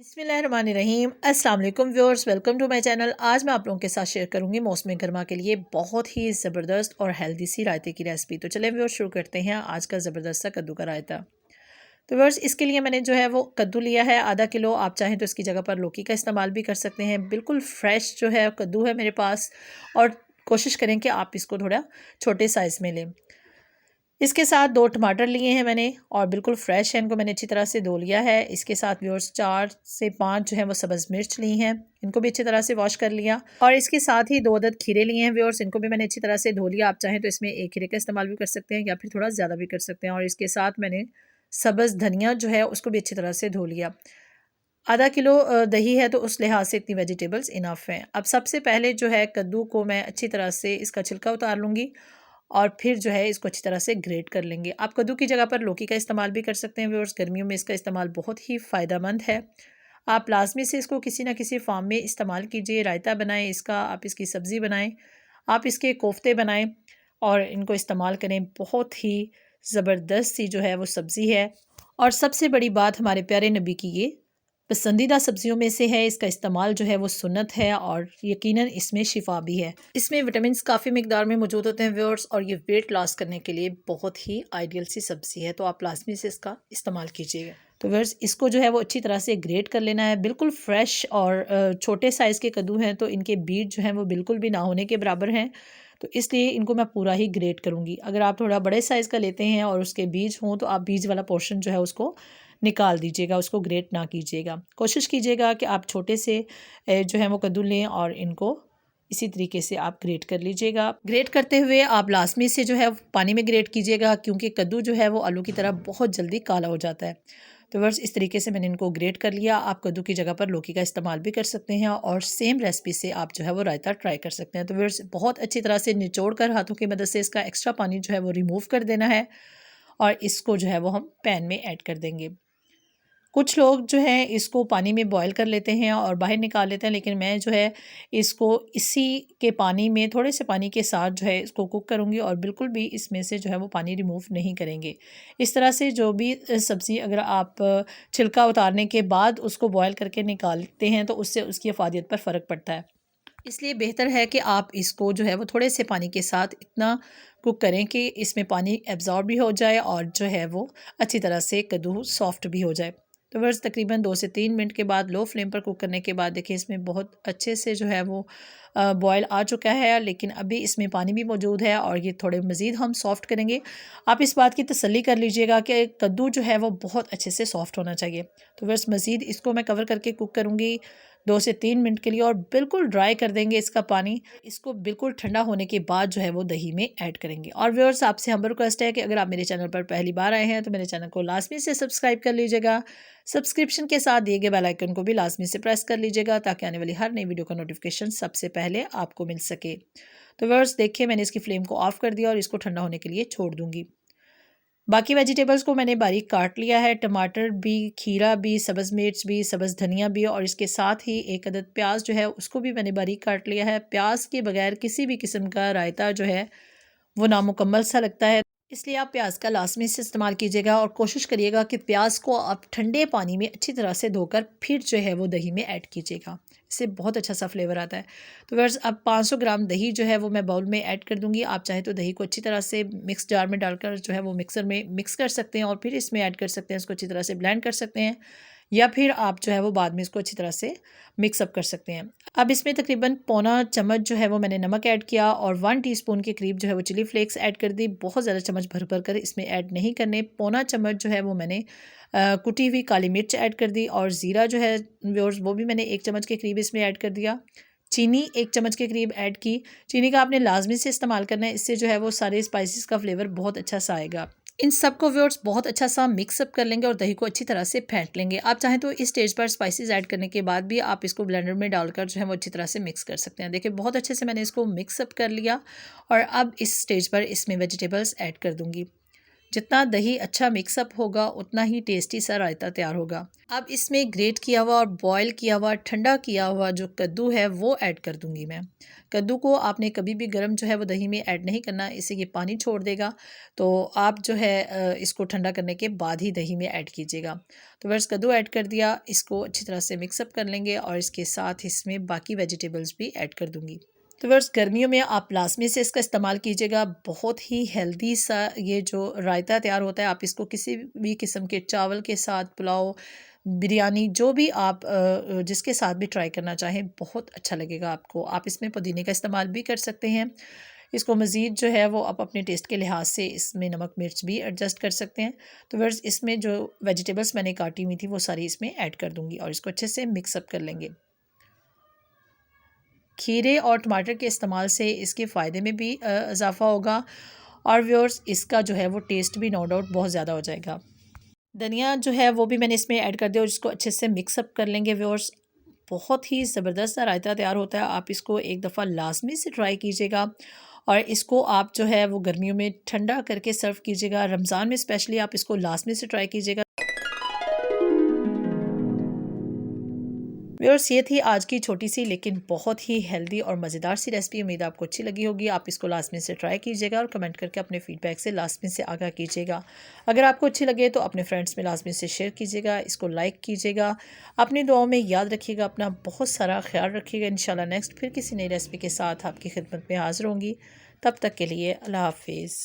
बिस्मिल्लाहिर्रहमानिर्रहीम। अस्सलाम वालेकुम viewers, welcome to my channel. आज मैं आप लोगों के साथ शेयर करूंगी मौसम गर्मा के लिए बहुत ही ज़बरदस्त और हेल्दी सी रायते की रेसिपी। तो चलें व्यूअर्स, शुरू करते हैं आज का ज़बरदस्त सा कद्दू का रायता। तो व्यूअर्स, इसके लिए मैंने जो है वो कद्दू लिया है आधा किलो। आप चाहें तो इसकी जगह पर लौकी का इस्तेमाल भी कर सकते हैं। बिल्कुल फ्रेश जो है कद्दू है मेरे पास, और कोशिश करें कि आप इसको थोड़ा छोटे साइज़ में लें। इसके साथ 2 टमाटर लिए हैं मैंने, और बिल्कुल फ्रेश है, इनको मैंने अच्छी तरह से धो लिया है। इसके साथ व्यूअर्स 4 से 5 जो है वो सब्ज़ मिर्च ली हैं, इनको भी अच्छी तरह से वॉश कर लिया। और इसके साथ ही 2 अदद खीरे लिए हैं व्यूअर्स, इनको भी मैंने अच्छी तरह से धो लिया। आप चाहें तो इसमें 1 खीरे का इस्तेमाल भी कर सकते हैं या फिर थोड़ा ज़्यादा भी कर सकते हैं। और इसके साथ मैंने सब्ज़ धनिया जो है उसको भी अच्छी तरह से धो लिया। आधा किलो दही है, तो उस लिहाज से इतनी वेजिटेबल्स इनफ हैं। अब सबसे पहले जो है कद्दू को मैं अच्छी तरह से इसका छिलका उतार लूँगी, और फिर जो है इसको अच्छी तरह से ग्रेट कर लेंगे। आप कद्दू की जगह पर लौकी का इस्तेमाल भी कर सकते हैं व्यूअर्स, गर्मियों में इसका इस्तेमाल बहुत ही फ़ायदेमंद है। आप लाज़मी से इसको किसी न किसी फ़ॉर्म में इस्तेमाल कीजिए। रायता बनाएँ इसका, आप इसकी सब्ज़ी बनाएँ, आप इसके कोफ्ते बनाएँ और इनको इस्तेमाल करें। बहुत ही ज़बरदस्त सी जो है वो सब्ज़ी है, और सबसे बड़ी बात, हमारे प्यारे नबी की ये पसंदीदा सब्जियों में से है। इसका इस्तेमाल जो है वो सुन्नत है, और यकीनन इसमें शिफा भी है। इसमें विटामिन्स काफ़ी मिकदार में मौजूद होते हैं व्यूअर्स, और ये वेट लॉस करने के लिए बहुत ही आइडियल सी सब्ज़ी है। तो आप लाजमी से इसका इस्तेमाल कीजिएगा। तो व्यूअर्स, इसको जो है वो अच्छी तरह से ग्रेट कर लेना है। बिल्कुल फ्रेश और छोटे साइज़ के कद्दू हैं, तो इनके बीज जो हैं वो बिल्कुल भी ना होने के बराबर हैं, तो इसलिए इनको मैं पूरा ही ग्रेट करूँगी। अगर आप थोड़ा बड़े साइज़ का लेते हैं और उसके बीज हों, तो आप बीज वाला पोर्शन जो है उसको निकाल दीजिएगा, उसको ग्रेट ना कीजिएगा। कोशिश कीजिएगा कि आप छोटे से जो है वो कद्दू लें, और इनको इसी तरीके से आप ग्रेट कर लीजिएगा। ग्रेट करते हुए आप लाज़मी से जो है पानी में ग्रेट कीजिएगा, क्योंकि कद्दू जो है वो आलू की तरह बहुत जल्दी काला हो जाता है। तो बस इस तरीके से मैंने इनको ग्रेट कर लिया। आप कद्दू की जगह पर लौकी का इस्तेमाल भी कर सकते हैं, और सेम रेसिपी से आप जो है वो रायता ट्राई कर सकते हैं। तो बस बहुत अच्छी तरह से निचोड़ कर हाथों की मदद से इसका एक्स्ट्रा पानी जो है वो रिमूव कर देना है, और इसको जो है वो हम पैन में ऐड कर देंगे। कुछ लोग जो हैं इसको पानी में बॉयल कर लेते हैं और बाहर निकाल लेते हैं, लेकिन मैं जो है इसको इसी के पानी में, थोड़े से पानी के साथ जो है इसको कुक करूँगी, और बिल्कुल भी इसमें से जो है वो पानी रिमूव नहीं करेंगे। इस तरह से जो भी सब्ज़ी अगर आप छिलका उतारने के बाद उसको बॉयल करके निकालते हैं, तो उससे उसकी अफादियत पर फ़र्क पड़ता है। इसलिए बेहतर है कि आप इसको जो है वो थोड़े से पानी के साथ इतना कुक करें कि इसमें पानी एब्ज़ॉर्ब भी हो जाए, और जो है वो अच्छी तरह से कद्दू सॉफ्ट भी हो जाए। तो बस तकरीबन 2 से 3 मिनट के बाद लो फ्लेम पर कुक करने के बाद देखिए इसमें बहुत अच्छे से जो है वो बॉयल आ चुका है, लेकिन अभी इसमें पानी भी मौजूद है, और ये थोड़े मज़ीद हम सॉफ़्ट करेंगे। आप इस बात की तसल्ली कर लीजिएगा कि कद्दू जो है वो बहुत अच्छे से सॉफ़्ट होना चाहिए। तो बस मज़ीद इसको मैं कवर करके कुक करूँगी 2 से 3 मिनट के लिए, और बिल्कुल ड्राई कर देंगे इसका पानी। इसको बिल्कुल ठंडा होने के बाद जो है वो दही में ऐड करेंगे। और व्यूअर्स, आपसे हम्बल रिक्वेस्ट है कि अगर आप मेरे चैनल पर पहली बार आए हैं, तो मेरे चैनल को लाजमी से सब्सक्राइब कर लीजिएगा। सब्सक्रिप्शन के साथ दिए गए बेल आइकन को भी लाजमी से प्रेस कर लीजिएगा, ताकि आने वाली हर नई वीडियो का नोटिफिकेशन सबसे पहले आपको मिल सके। तो व्यूअर्स, देखिए मैंने इसकी फ्लेम को ऑफ कर दिया, और इसको ठंडा होने के लिए छोड़ दूँगी। बाकी वेजिटेबल्स को मैंने बारीक काट लिया है, टमाटर भी, खीरा भी, सब्ज़ मिर्च भी, सब्ज़ धनिया भी, और इसके साथ ही 1 अदद प्याज जो है उसको भी मैंने बारीक काट लिया है। प्याज के बगैर किसी भी किस्म का रायता जो है वो नामुकम्मल सा लगता है, इसलिए आप प्याज का लाजमी से इस्तेमाल कीजिएगा, और कोशिश करिएगा कि प्याज को आप ठंडे पानी में अच्छी तरह से धोकर फिर जो है वो दही में ऐड कीजिएगा। इससे बहुत अच्छा सा फ्लेवर आता है। तो बस अब 500 ग्राम दही जो है वो मैं बाउल में ऐड कर दूँगी। आप चाहे तो दही को अच्छी तरह से मिक्स जार में डालकर जो है वो मिक्सर में मिक्स कर सकते हैं, और फिर इसमें ऐड कर सकते हैं, इसको अच्छी तरह से ब्लेंड कर सकते हैं, या फिर आप जो है वो बाद में इसको अच्छी तरह से मिक्स अप कर सकते हैं। अब इसमें तकरीबन पौना चम्मच जो है वो मैंने नमक ऐड किया, और 1 टीस्पून के करीब जो है वो चिली फ्लेक्स ऐड कर दी। बहुत ज़्यादा चम्मच भर भर कर इसमें ऐड नहीं करने। पौना चम्मच जो है वो मैंने कुटी हुई काली मिर्च ऐड कर दी, और ज़ीरा जो है व्यूअर्स वो भी मैंने 1 चम्मच के करीब इसमें ऐड कर दिया। चीनी 1 चम्मच के करीब ऐड की। चीनी का आपने लाजमी से इस्तेमाल करना है, इससे जो है वो सारे स्पाइसेस का फ्लेवर बहुत अच्छा सा आएगा। इन सबको व्यूअर्स बहुत अच्छा सा मिक्सअप कर लेंगे, और दही को अच्छी तरह से फेंट लेंगे। आप चाहें तो इस स्टेज पर स्पाइसेस ऐड करने के बाद भी आप इसको ब्लेंडर में डालकर जो है वो अच्छी तरह से मिक्स कर सकते हैं। देखिए बहुत अच्छे से मैंने इसको मिक्सअप कर लिया, और अब इस स्टेज पर इसमें वेजिटेबल्स ऐड कर दूंगी। जितना दही अच्छा मिक्सअप होगा उतना ही टेस्टी सा रायता तैयार होगा। अब इसमें ग्रेट किया हुआ और बॉयल किया हुआ ठंडा किया हुआ जो कद्दू है वो ऐड कर दूंगी मैं। कद्दू को आपने कभी भी गर्म जो है वो दही में ऐड नहीं करना, इससे ये पानी छोड़ देगा। तो आप जो है इसको ठंडा करने के बाद ही दही में ऐड कीजिएगा। तो बस कद्दू ऐड कर दिया, इसको अच्छी तरह से मिक्सअप कर लेंगे और इसके साथ इसमें बाकी वेजिटेबल्स भी ऐड कर दूंगी। तो वर्स गर्मियों में आप लाजमी से इसका इस्तेमाल कीजिएगा। बहुत ही हेल्दी सा ये जो रायता तैयार होता है, आप इसको किसी भी किस्म के चावल के साथ, पुलाव, बिरयानी, जो भी आप जिसके साथ भी ट्राई करना चाहें, बहुत अच्छा लगेगा आपको। आप इसमें पुदीने का इस्तेमाल भी कर सकते हैं। इसको मज़ीद जो है वो आप अपने टेस्ट के लिहाज से इसमें नमक मिर्च भी एडजस्ट कर सकते हैं। तो वर्स इसमें जो वेजिटेबल्स मैंने काटी हुई थी वो सारी इसमें ऐड कर दूँगी और इसको अच्छे से मिक्सअप कर लेंगे। खीरे और टमाटर के इस्तेमाल से इसके फ़ायदे में भी इजाफ़ा होगा और व्यूअर्स इसका जो है वो टेस्ट भी नो डाउट बहुत ज़्यादा हो जाएगा। धनिया जो है वो भी मैंने इसमें ऐड कर दिया और इसको अच्छे से मिक्सअप कर लेंगे व्यूअर्स। बहुत ही ज़बरदस्त रायता तैयार होता है। आप इसको एक दफ़ा लाजमी से ट्राई कीजिएगा और इसको आप जो है वो गर्मियों में ठंडा करके सर्व कीजिएगा। रमज़ान में स्पेशली आप इसको लाजमी से ट्राई कीजिएगा। व्यूअर्स ये थी आज की छोटी सी लेकिन बहुत ही हेल्दी और मज़ेदार सी रेसिपी। उम्मीद आपको अच्छी लगी होगी। आप इसको लाजमी से ट्राई कीजिएगा और कमेंट करके अपने फीडबैक से लाजमी से आगाह कीजिएगा। अगर आपको अच्छी लगे तो अपने फ्रेंड्स में लाजमी से शेयर कीजिएगा, इसको लाइक कीजिएगा। अपनी दुआओं में याद रखिएगा, अपना बहुत सारा ख्याल रखिएगा। इंशाल्लाह नेक्स्ट फिर किसी नई रेसिपी के साथ आपकी खिदमत में हाज़िर होंगी। तब तक के लिए अल्लाह हाफिज़।